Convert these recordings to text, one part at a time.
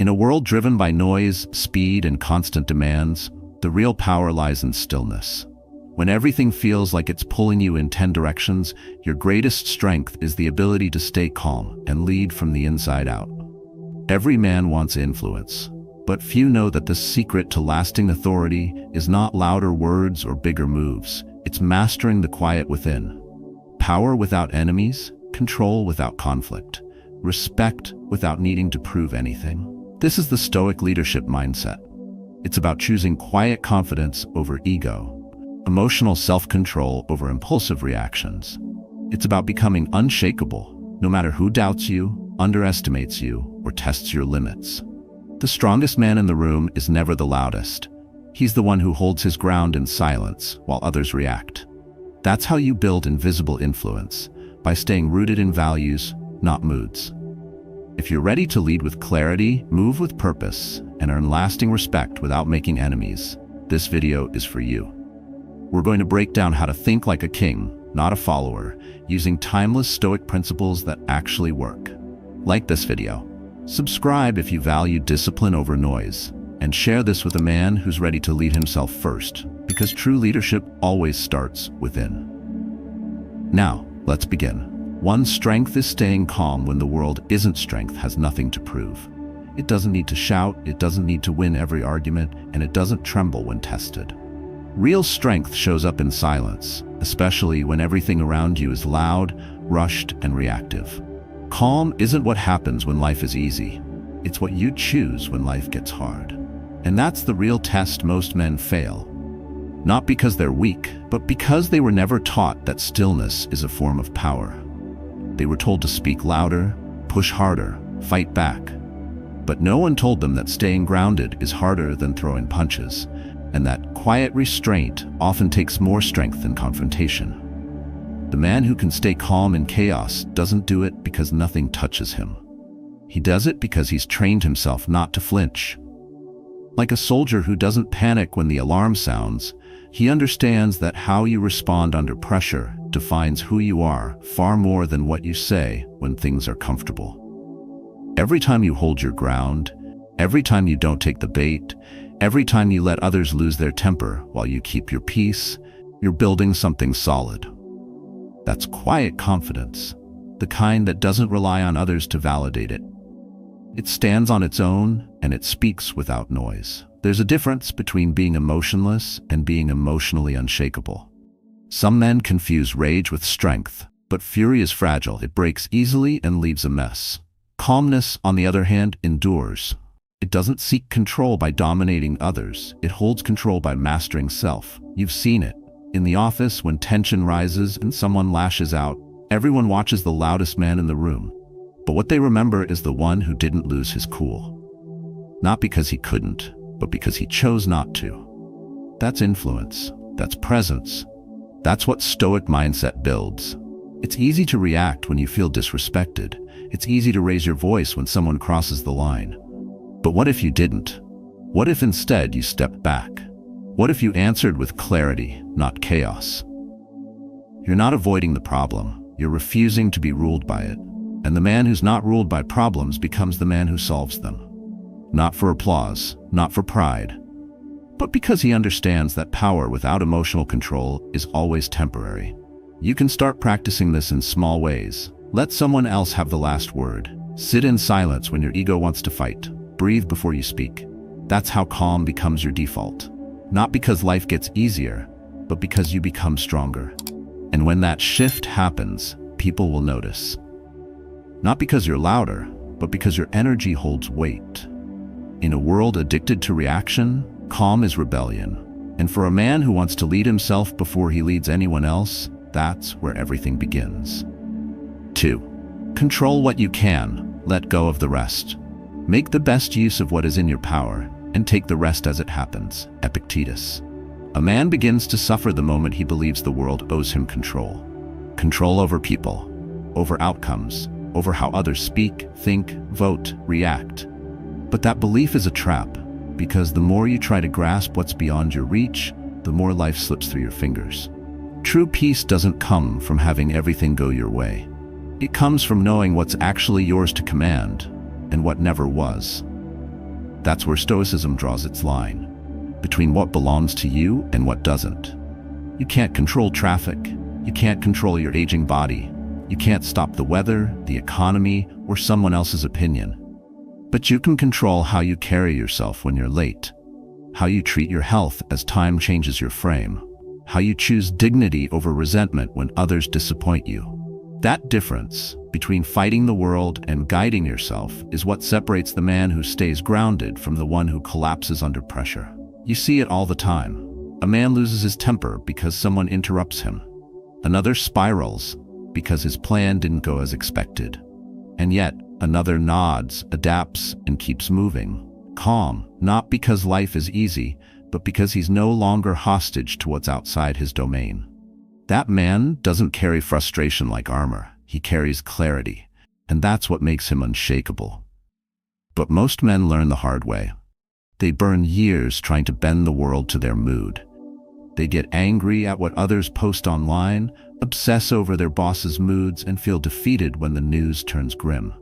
In a world driven by noise, speed, and constant demands, the real power lies in stillness. When everything feels like it's pulling you in 10 directions, your greatest strength is the ability to stay calm and lead from the inside out. Every man wants influence, but few know that the secret to lasting authority is not louder words or bigger moves. It's mastering the quiet within. Power without enemies, control without conflict, respect without needing to prove anything. This is the Stoic leadership mindset. It's about choosing quiet confidence over ego, emotional self-control over impulsive reactions. It's about becoming unshakable, no matter who doubts you, underestimates you, or tests your limits. The strongest man in the room is never the loudest. He's the one who holds his ground in silence while others react. That's how you build invisible influence, by staying rooted in values, not moods. If you're ready to lead with clarity, move with purpose, and earn lasting respect without making enemies, this video is for you. We're going to break down how to think like a king, not a follower, using timeless Stoic principles that actually work. Like this video, subscribe if you value discipline over noise, and share this with a man who's ready to lead himself first, because true leadership always starts within. Now, let's begin. One's strength is staying calm when the world isn't. Strength has nothing to prove. It doesn't need to shout, it doesn't need to win every argument, and it doesn't tremble when tested. Real strength shows up in silence, especially when everything around you is loud, rushed, and reactive. Calm isn't what happens when life is easy. It's what you choose when life gets hard. And that's the real test most men fail. Not because they're weak, but because they were never taught that stillness is a form of power. They were told to speak louder, push harder, fight back. But no one told them that staying grounded is harder than throwing punches, and that quiet restraint often takes more strength than confrontation. The man who can stay calm in chaos doesn't do it because nothing touches him. He does it because he's trained himself not to flinch. Like a soldier who doesn't panic when the alarm sounds, he understands that how you respond under pressure defines who you are far more than what you say when things are comfortable. Every time you hold your ground, every time you don't take the bait, every time you let others lose their temper while you keep your peace, you're building something solid. That's quiet confidence, the kind that doesn't rely on others to validate it. It stands on its own and it speaks without noise. There's a difference between being emotionless and being emotionally unshakable. Some men confuse rage with strength, but fury is fragile. It breaks easily and leaves a mess. Calmness, on the other hand, endures. It doesn't seek control by dominating others. It holds control by mastering self. You've seen it. In the office, when tension rises and someone lashes out, everyone watches the loudest man in the room. But what they remember is the one who didn't lose his cool. Not because he couldn't, but because he chose not to. That's influence. That's presence. That's what Stoic mindset builds. It's easy to react when you feel disrespected. It's easy to raise your voice when someone crosses the line. But what if you didn't? What if instead you stepped back? What if you answered with clarity, not chaos? You're not avoiding the problem. You're refusing to be ruled by it. And the man who's not ruled by problems becomes the man who solves them. Not for applause, not for pride, but because he understands that power without emotional control is always temporary. You can start practicing this in small ways. Let someone else have the last word. Sit in silence when your ego wants to fight. Breathe before you speak. That's how calm becomes your default. Not because life gets easier, but because you become stronger. And when that shift happens, people will notice. Not because you're louder, but because your energy holds weight. In a world addicted to reaction, calm is rebellion. And for a man who wants to lead himself before he leads anyone else, that's where everything begins. 2. Control what you can, let go of the rest. Make the best use of what is in your power, and take the rest as it happens. Epictetus. A man begins to suffer the moment he believes the world owes him control. Control over people, over outcomes, over how others speak, think, vote, react. But that belief is a trap, because the more you try to grasp what's beyond your reach, the more life slips through your fingers. True peace doesn't come from having everything go your way. It comes from knowing what's actually yours to command, and what never was. That's where Stoicism draws its line, between what belongs to you and what doesn't. You can't control traffic. You can't control your aging body. You can't stop the weather, the economy, or someone else's opinion. But you can control how you carry yourself when you're late, how you treat your health as time changes your frame, how you choose dignity over resentment when others disappoint you. That difference between fighting the world and guiding yourself is what separates the man who stays grounded from the one who collapses under pressure. You see it all the time. A man loses his temper because someone interrupts him. Another spirals because his plan didn't go as expected. And yet, another nods, adapts, and keeps moving, calm, not because life is easy, but because he's no longer hostage to what's outside his domain. That man doesn't carry frustration like armor. He carries clarity, and that's what makes him unshakable. But most men learn the hard way. They burn years trying to bend the world to their mood. They get angry at what others post online, obsess over their boss's moods, and feel defeated when the news turns grim.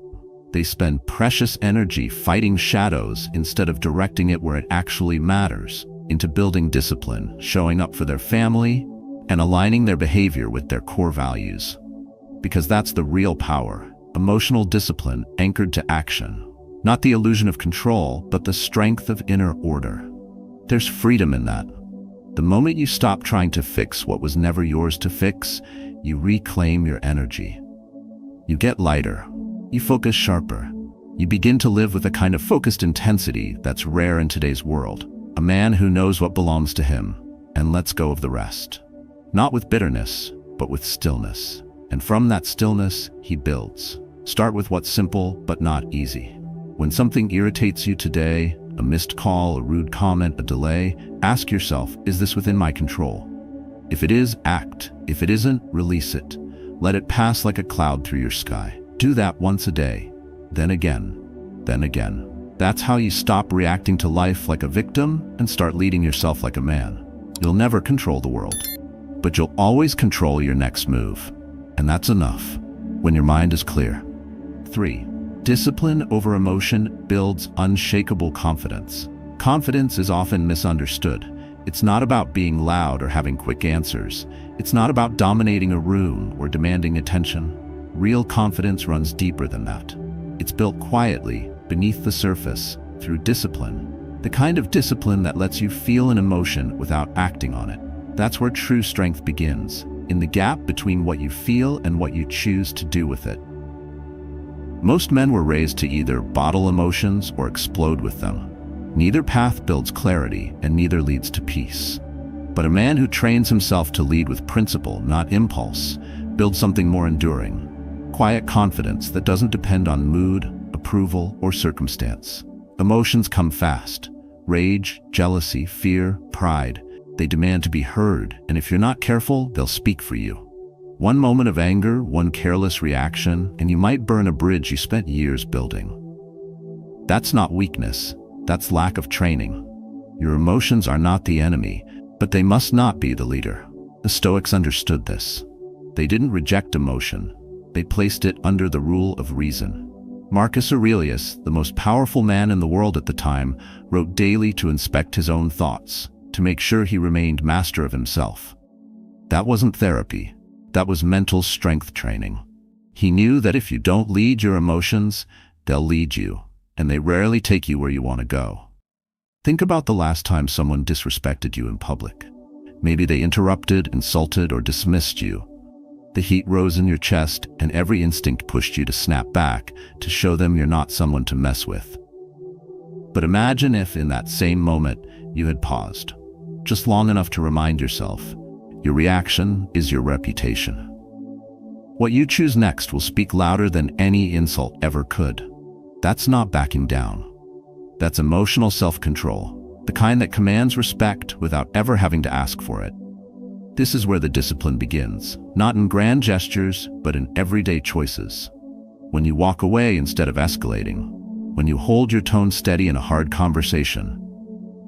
They spend precious energy fighting shadows instead of directing it where it actually matters, into building discipline, showing up for their family, and aligning their behavior with their core values. Because that's the real power, emotional discipline anchored to action. Not the illusion of control, but the strength of inner order. There's freedom in that. The moment you stop trying to fix what was never yours to fix, you reclaim your energy. You get lighter. You focus sharper. You begin to live with a kind of focused intensity that's rare in today's world. A man who knows what belongs to him and lets go of the rest. Not with bitterness, but with stillness. And from that stillness, he builds. Start with what's simple but not easy. When something irritates you today, a missed call, a rude comment, a delay, ask yourself, is this within my control? If it is, act. If it isn't, release it. Let it pass like a cloud through your sky. Do that once a day, then again, then again. That's how you stop reacting to life like a victim and start leading yourself like a man. You'll never control the world, but you'll always control your next move. And that's enough, when your mind is clear. 3. Discipline over emotion builds unshakable confidence. Confidence is often misunderstood. It's not about being loud or having quick answers. It's not about dominating a room or demanding attention. Real confidence runs deeper than that. It's built quietly, beneath the surface, through discipline. The kind of discipline that lets you feel an emotion without acting on it. That's where true strength begins, in the gap between what you feel and what you choose to do with it. Most men were raised to either bottle emotions or explode with them. Neither path builds clarity, and neither leads to peace. But a man who trains himself to lead with principle, not impulse, builds something more enduring. Quiet confidence that doesn't depend on mood, approval, or circumstance. Emotions come fast. Rage, jealousy, fear, pride. They demand to be heard, and if you're not careful, they'll speak for you. One moment of anger, one careless reaction, and you might burn a bridge you spent years building. That's not weakness. That's lack of training. Your emotions are not the enemy, but they must not be the leader. The Stoics understood this. They didn't reject emotion. They placed it under the rule of reason. Marcus Aurelius, the most powerful man in the world at the time, wrote daily to inspect his own thoughts, to make sure he remained master of himself. That wasn't therapy. That was mental strength training. He knew that if you don't lead your emotions, they'll lead you, and they rarely take you where you want to go. Think about the last time someone disrespected you in public. Maybe they interrupted, insulted, or dismissed you. The heat rose in your chest, and every instinct pushed you to snap back, to show them you're not someone to mess with. But imagine if, in that same moment, you had paused, just long enough to remind yourself, your reaction is your reputation. What you choose next will speak louder than any insult ever could. That's not backing down. That's emotional self-control, the kind that commands respect without ever having to ask for it. This is where the discipline begins, not in grand gestures, but in everyday choices. When you walk away instead of escalating, when you hold your tone steady in a hard conversation,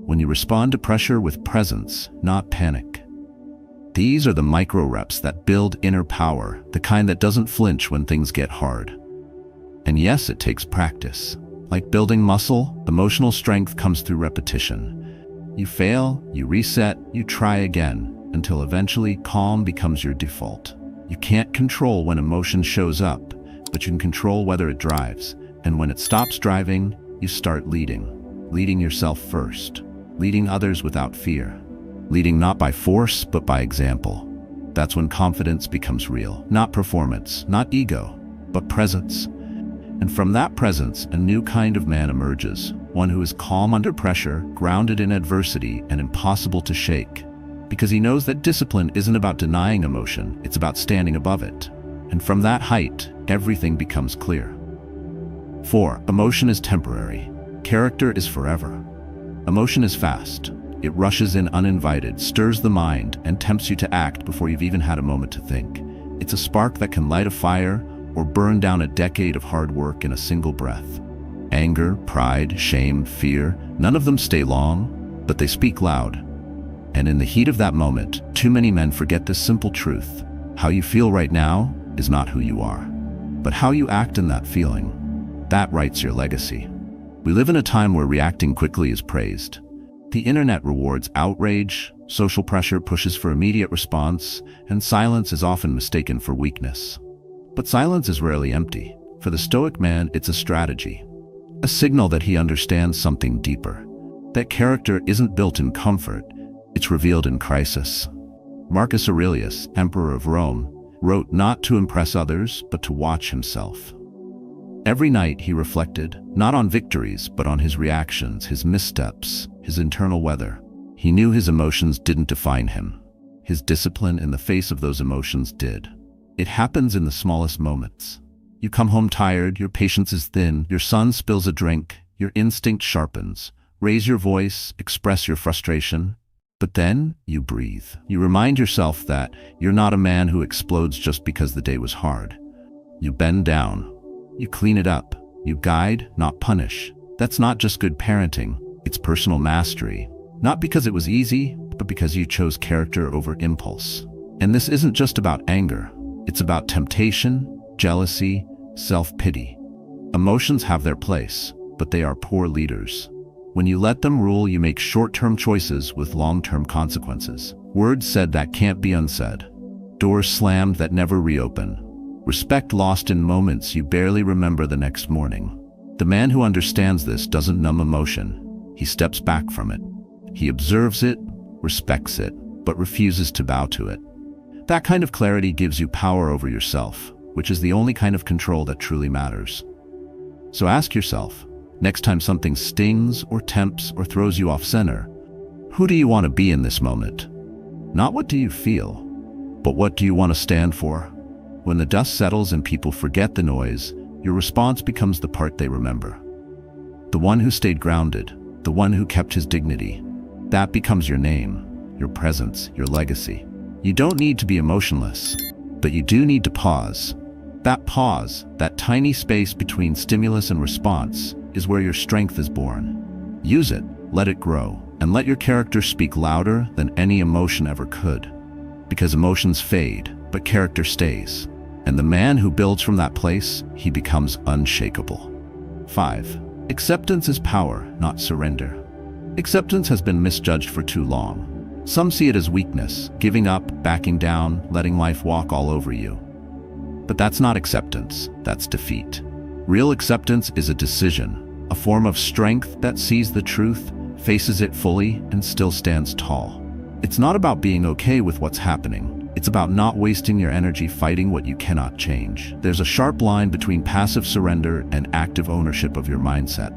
when you respond to pressure with presence, not panic. These are the micro reps that build inner power, the kind that doesn't flinch when things get hard. And yes, it takes practice. Like building muscle, emotional strength comes through repetition. You fail, you reset, you try again, until eventually calm becomes your default. You can't control when emotion shows up, but you can control whether it drives. And when it stops driving, you start leading. Leading yourself first. Leading others without fear. Leading not by force, but by example. That's when confidence becomes real. Not performance, not ego, but presence. And from that presence, a new kind of man emerges. One who is calm under pressure, grounded in adversity, and impossible to shake. Because he knows that discipline isn't about denying emotion, it's about standing above it. And from that height, everything becomes clear. 4. Emotion is temporary. Character is forever. Emotion is fast. It rushes in uninvited, stirs the mind, and tempts you to act before you've even had a moment to think. It's a spark that can light a fire or burn down a decade of hard work in a single breath. Anger, pride, shame, fear, none of them stay long, but they speak loud. And in the heat of that moment, too many men forget this simple truth. How you feel right now is not who you are, but how you act in that feeling. That writes your legacy. We live in a time where reacting quickly is praised. The internet rewards outrage, social pressure pushes for immediate response, and silence is often mistaken for weakness. But silence is rarely empty. For the Stoic man, it's a strategy. A signal that he understands something deeper. That character isn't built in comfort, it's revealed in crisis. Marcus Aurelius, Emperor of Rome, wrote not to impress others, but to watch himself. Every night he reflected, not on victories, but on his reactions, his missteps, his internal weather. He knew his emotions didn't define him. His discipline in the face of those emotions did. It happens in the smallest moments. You come home tired, your patience is thin, your son spills a drink, your instinct sharpens. Raise your voice, express your frustration. But then you breathe. You remind yourself that you're not a man who explodes just because the day was hard. You bend down. You clean it up. You guide, not punish. That's not just good parenting. It's personal mastery. Not because it was easy, but because you chose character over impulse. And this isn't just about anger. It's about temptation, jealousy, self-pity. Emotions have their place, but they are poor leaders. When you let them rule, you make short-term choices with long-term consequences. Words said that can't be unsaid. Doors slammed that never reopen. Respect lost in moments you barely remember the next morning. The man who understands this doesn't numb emotion. He steps back from it. He observes it, respects it, but refuses to bow to it. That kind of clarity gives you power over yourself, which is the only kind of control that truly matters. So ask yourself, next time something stings or tempts or throws you off center, who do you want to be in this moment? Not what do you feel, but what do you want to stand for? When the dust settles and people forget the noise, your response becomes the part they remember. The one who stayed grounded, the one who kept his dignity. That becomes your name, your presence, your legacy. You don't need to be emotionless, but you do need to pause. That pause, that tiny space between stimulus and response, is where your strength is born. Use it, let it grow, and let your character speak louder than any emotion ever could. Because emotions fade, but character stays. And the man who builds from that place, he becomes unshakable. 5. Acceptance is power, not surrender. Acceptance has been misjudged for too long. Some see it as weakness, giving up, backing down, letting life walk all over you. But that's not acceptance, that's defeat. Real acceptance is a decision, a form of strength that sees the truth, faces it fully, and still stands tall. It's not about being okay with what's happening. It's about not wasting your energy fighting what you cannot change. There's a sharp line between passive surrender and active ownership of your mindset,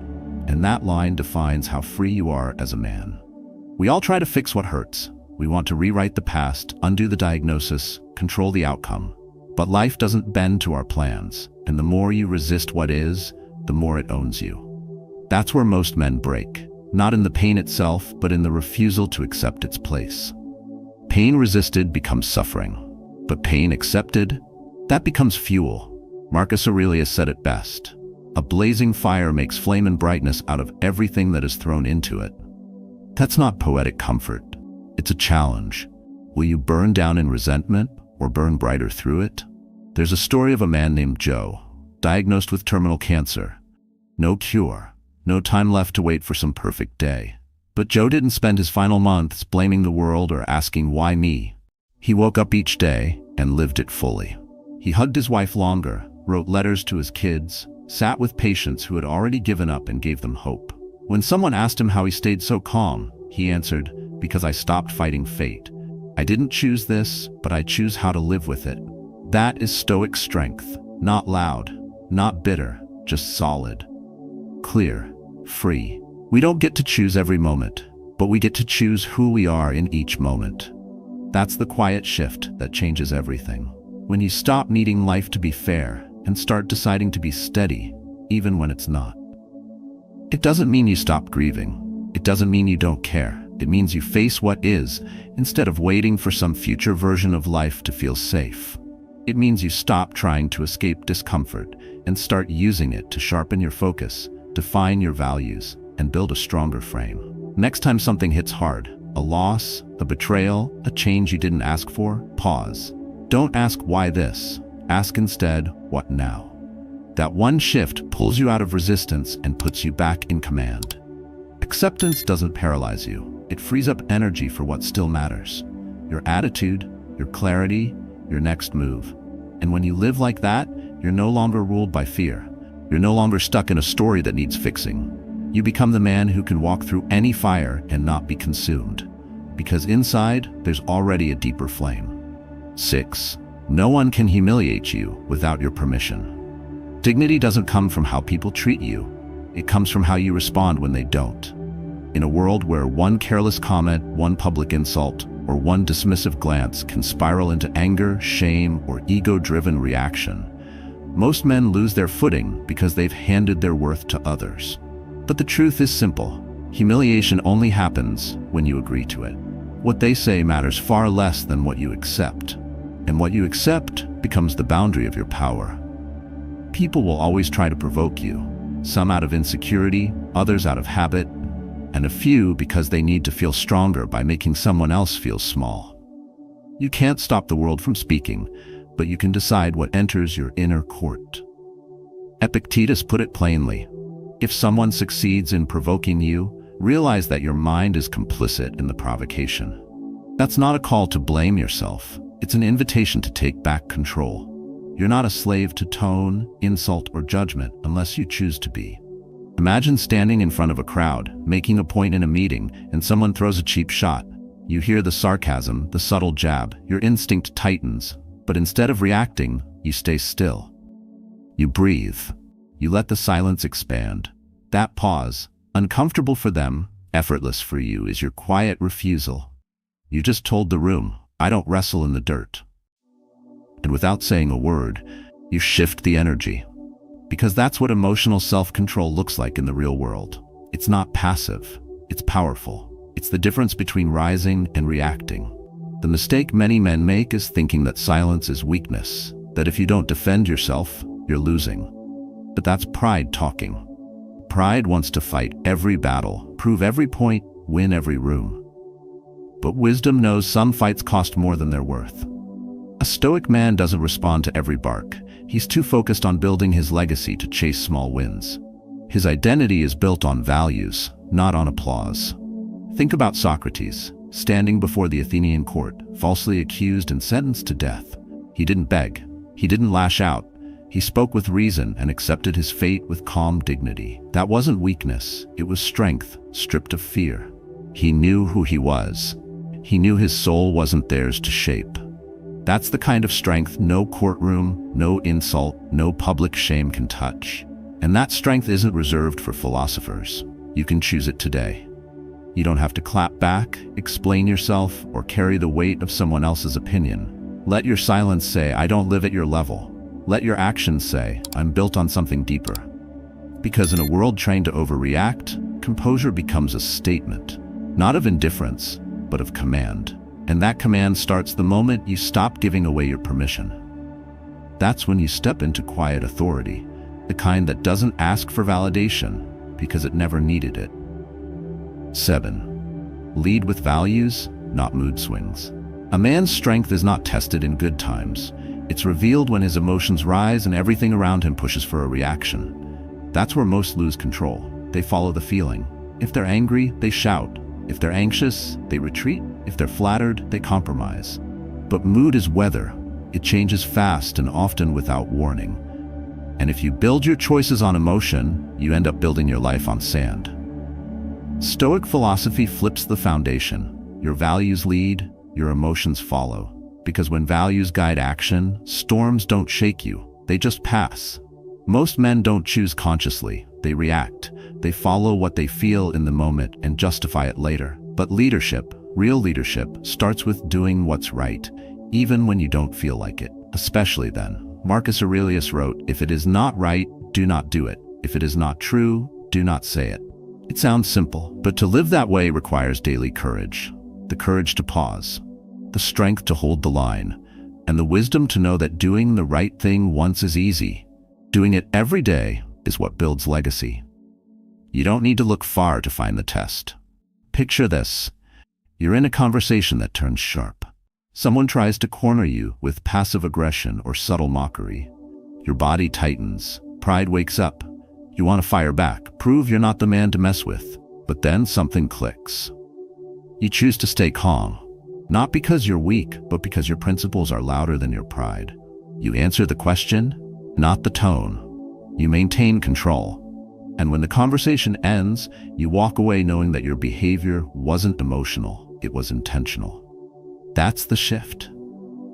and that line defines how free you are as a man. We all try to fix what hurts. We want to rewrite the past, undo the diagnosis, control the outcome. But life doesn't bend to our plans, and the more you resist what is, the more it owns you. That's where most men break, not in the pain itself, but in the refusal to accept its place. Pain resisted becomes suffering, but pain accepted, that becomes fuel. Marcus Aurelius said it best. A blazing fire makes flame and brightness out of everything that is thrown into it. That's not poetic comfort. It's a challenge. Will you burn down in resentment or burn brighter through it? There's a story of a man named Joe, diagnosed with terminal cancer. No cure. No time left to wait for some perfect day. But Joe didn't spend his final months blaming the world or asking why me. He woke up each day and lived it fully. He hugged his wife longer, wrote letters to his kids, sat with patients who had already given up and gave them hope. When someone asked him how he stayed so calm, he answered, "Because I stopped fighting fate. I didn't choose this, but I choose how to live with it." That is Stoic strength. Not loud, not bitter, just solid. Clear, free. We don't get to choose every moment, but we get to choose who we are in each moment. That's the quiet shift that changes everything. When you stop needing life to be fair and start deciding to be steady, even when it's not. It doesn't mean you stop grieving. It doesn't mean you don't care. It means you face what is, instead of waiting for some future version of life to feel safe. It means you stop trying to escape discomfort and start using it to sharpen your focus, define your values, and build a stronger frame. Next time something hits hard, a loss, a betrayal, a change you didn't ask for, pause. Don't ask why this. Ask instead, what now? That one shift pulls you out of resistance and puts you back in command. Acceptance doesn't paralyze you. It frees up energy for what still matters. Your attitude, your clarity, your next move. And when you live like that, you're no longer ruled by fear. You're no longer stuck in a story that needs fixing. You become the man who can walk through any fire and not be consumed. Because inside, there's already a deeper flame. 6. No one can humiliate you without your permission. Dignity doesn't come from how people treat you. It comes from how you respond when they don't. In a world where one careless comment, one public insult, or one dismissive glance can spiral into anger, shame, or ego-driven reaction, most men lose their footing because they've handed their worth to others. But the truth is simple. Humiliation only happens when you agree to it. What they say matters far less than what you accept. And what you accept becomes the boundary of your power. People will always try to provoke you, some out of insecurity, others out of habit, and a few because they need to feel stronger by making someone else feel small. You can't stop the world from speaking, but you can decide what enters your inner court. Epictetus put it plainly. If someone succeeds in provoking you, realize that your mind is complicit in the provocation. That's not a call to blame yourself. It's an invitation to take back control. You're not a slave to tone, insult, or judgment unless you choose to be. Imagine standing in front of a crowd, making a point in a meeting, and someone throws a cheap shot. You hear the sarcasm, the subtle jab, your instinct tightens, but instead of reacting, you stay still. You breathe. You let the silence expand. That pause, uncomfortable for them, effortless for you, is your quiet refusal. You just told the room, I don't wrestle in the dirt. And without saying a word, you shift the energy. Because that's what emotional self-control looks like in the real world. It's not passive, it's powerful. It's the difference between rising and reacting. The mistake many men make is thinking that silence is weakness, that if you don't defend yourself, you're losing. But that's pride talking. Pride wants to fight every battle, prove every point, win every room. But wisdom knows some fights cost more than they're worth. A stoic man doesn't respond to every bark. He's too focused on building his legacy to chase small wins. His identity is built on values, not on applause. Think about Socrates, standing before the Athenian court, falsely accused and sentenced to death. He didn't beg. He didn't lash out. He spoke with reason and accepted his fate with calm dignity. That wasn't weakness. It was strength, stripped of fear. He knew who he was. He knew his soul wasn't theirs to shape. That's the kind of strength no courtroom, no insult, no public shame can touch. And that strength isn't reserved for philosophers. You can choose it today. You don't have to clap back, explain yourself, or carry the weight of someone else's opinion. Let your silence say, I don't live at your level. Let your actions say, I'm built on something deeper. Because in a world trained to overreact, composure becomes a statement, not of indifference, but of command. And that command starts the moment you stop giving away your permission. That's when you step into quiet authority, the kind that doesn't ask for validation because it never needed it. 7. Lead with values, not mood swings. A man's strength is not tested in good times. It's revealed when his emotions rise and everything around him pushes for a reaction. That's where most lose control. They follow the feeling. If they're angry, they shout. If they're anxious, they retreat. If they're flattered, they compromise. But mood is weather. It changes fast and often without warning. And if you build your choices on emotion, you end up building your life on sand. Stoic philosophy flips the foundation. Your values lead, your emotions follow. Because when values guide action, storms don't shake you, they just pass. Most men don't choose consciously, they react. They follow what they feel in the moment and justify it later. But leadership, real leadership, starts with doing what's right, even when you don't feel like it. Especially then. Marcus Aurelius wrote, "If it is not right, do not do it. If it is not true, do not say it." It sounds simple, but to live that way requires daily courage. The courage to pause, the strength to hold the line, and the wisdom to know that doing the right thing once is easy. Doing it every day is what builds legacy. You don't need to look far to find the test. Picture this. You're in a conversation that turns sharp. Someone tries to corner you with passive aggression or subtle mockery. Your body tightens. Pride wakes up. You want to fire back, prove you're not the man to mess with. But then something clicks. You choose to stay calm. Not because you're weak, but because your principles are louder than your pride. You answer the question, not the tone. You maintain control. And when the conversation ends, you walk away knowing that your behavior wasn't emotional, it was intentional. That's the shift.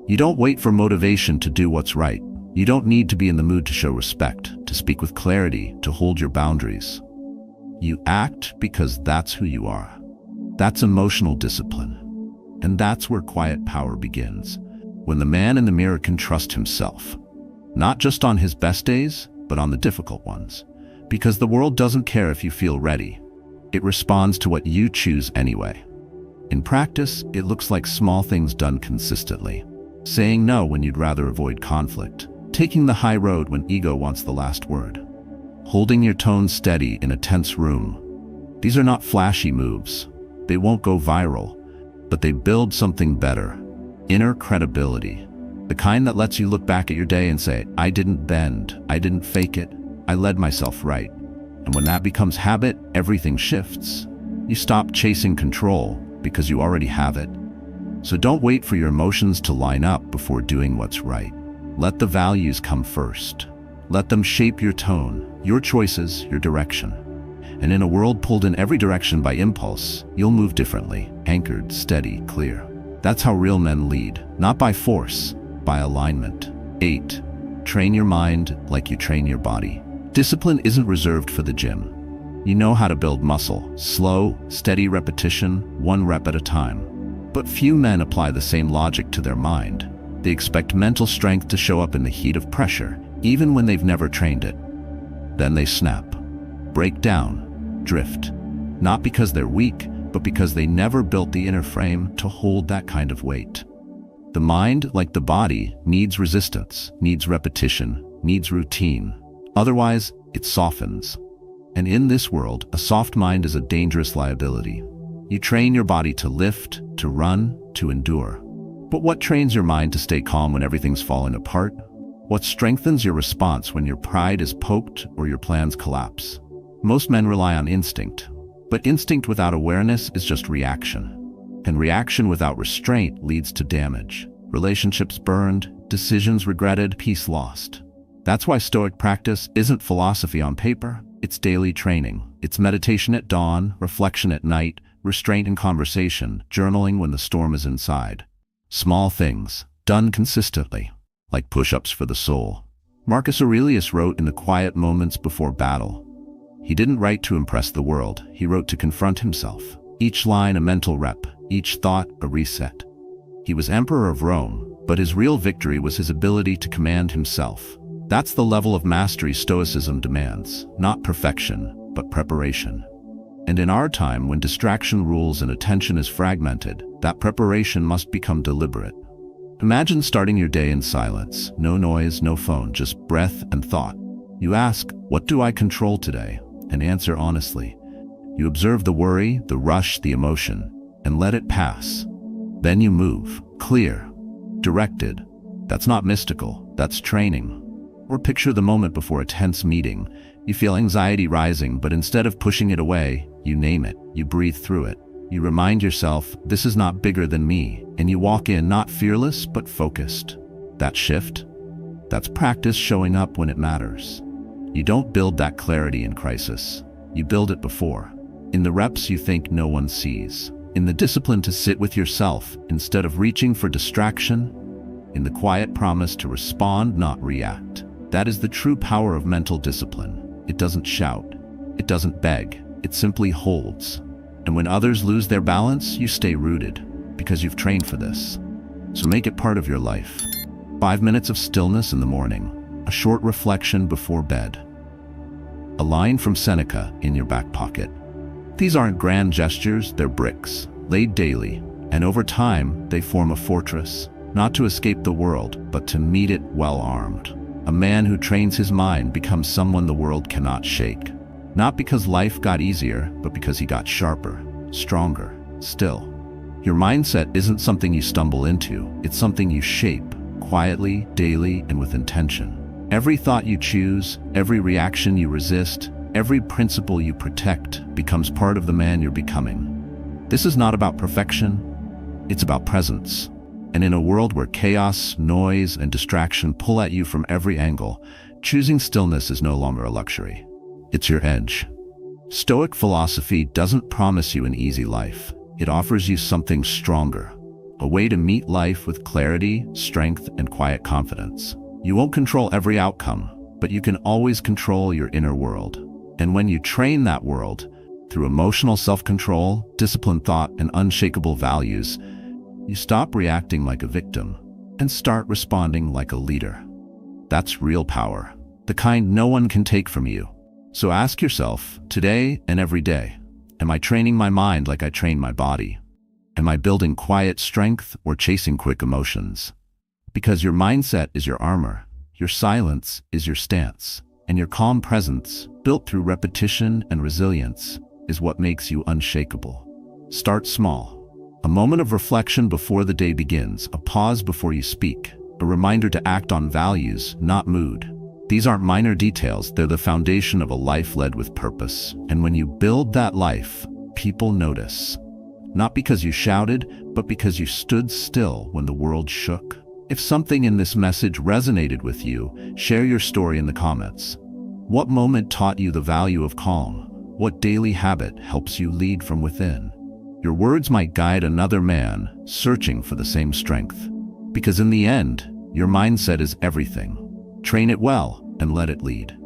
You don't wait for motivation to do what's right. You don't need to be in the mood to show respect, to speak with clarity, to hold your boundaries. You act because that's who you are. That's emotional discipline. And that's where quiet power begins. When the man in the mirror can trust himself. Not just on his best days, but on the difficult ones. Because the world doesn't care if you feel ready. It responds to what you choose anyway. In practice, it looks like small things done consistently. Saying no when you'd rather avoid conflict. Taking the high road when ego wants the last word. Holding your tone steady in a tense room. These are not flashy moves. They won't go viral, but they build something better. Inner credibility. The kind that lets you look back at your day and say, I didn't bend, I didn't fake it, I led myself right. And when that becomes habit, everything shifts. You stop chasing control because you already have it. So don't wait for your emotions to line up before doing what's right. Let the values come first. Let them shape your tone, your choices, your direction. And in a world pulled in every direction by impulse, you'll move differently, anchored, steady, clear. That's how real men lead, not by force, by alignment. 8. Train your mind like you train your body. Discipline isn't reserved for the gym. You know how to build muscle, slow, steady repetition, one rep at a time. But few men apply the same logic to their mind. They expect mental strength to show up in the heat of pressure, even when they've never trained it. Then they snap, break down, drift. Not because they're weak, but because they never built the inner frame to hold that kind of weight. The mind, like the body, needs resistance, needs repetition, needs routine. Otherwise, it softens. And in this world, a soft mind is a dangerous liability. You train your body to lift, to run, to endure. But what trains your mind to stay calm when everything's falling apart? What strengthens your response when your pride is poked or your plans collapse? Most men rely on instinct. But instinct without awareness is just reaction. And reaction without restraint leads to damage. Relationships burned, decisions regretted, peace lost. That's why Stoic practice isn't philosophy on paper. It's daily training. It's meditation at dawn, reflection at night, restraint in conversation, journaling when the storm is inside. Small things, done consistently, like push-ups for the soul. Marcus Aurelius wrote in the quiet moments before battle. He didn't write to impress the world, he wrote to confront himself. Each line a mental rep, each thought a reset. He was emperor of Rome, but his real victory was his ability to command himself. That's the level of mastery Stoicism demands, not perfection, but preparation. And in our time, when distraction rules and attention is fragmented, that preparation must become deliberate. Imagine starting your day in silence, no noise, no phone, just breath and thought. You ask, what do I control today? And answer honestly. You observe the worry, the rush, the emotion, and let it pass. Then you move, clear, directed. That's not mystical, that's training. Or picture the moment before a tense meeting. You feel anxiety rising, but instead of pushing it away, you name it, you breathe through it. You remind yourself, this is not bigger than me, and you walk in not fearless, but focused. That shift? That's practice showing up when it matters. You don't build that clarity in crisis. You build it before. In the reps you think no one sees. In the discipline to sit with yourself instead of reaching for distraction. In the quiet promise to respond, not react. That is the true power of mental discipline. It doesn't shout. It doesn't beg. It simply holds. And when others lose their balance, you stay rooted, because you've trained for this. So make it part of your life. 5 minutes of stillness in the morning, a short reflection before bed. A line from Seneca in your back pocket. These aren't grand gestures, they're bricks, laid daily, and over time they form a fortress, not to escape the world, but to meet it well armed. A man who trains his mind becomes someone the world cannot shake. Not because life got easier, but because he got sharper, stronger, still. Your mindset isn't something you stumble into, it's something you shape, quietly, daily, and with intention. Every thought you choose, every reaction you resist, every principle you protect becomes part of the man you're becoming. This is not about perfection, it's about presence. And in a world where chaos, noise, and distraction pull at you from every angle, choosing stillness is no longer a luxury. It's your edge. Stoic philosophy doesn't promise you an easy life. It offers you something stronger, a way to meet life with clarity, strength, and quiet confidence. You won't control every outcome, but you can always control your inner world. And when you train that world, through emotional self-control, disciplined thought, and unshakable values, you stop reacting like a victim and start responding like a leader. That's real power, the kind no one can take from you. So ask yourself, today and every day, am I training my mind like I train my body? Am I building quiet strength or chasing quick emotions? Because your mindset is your armor, your silence is your stance, and your calm presence, built through repetition and resilience, is what makes you unshakable. Start small. A moment of reflection before the day begins, a pause before you speak, a reminder to act on values, not mood. These aren't minor details, they're the foundation of a life led with purpose. And when you build that life, people notice. Not because you shouted, but because you stood still when the world shook. If something in this message resonated with you, share your story in the comments. What moment taught you the value of calm? What daily habit helps you lead from within? Your words might guide another man searching for the same strength. Because in the end, your mindset is everything. Train it well and let it lead.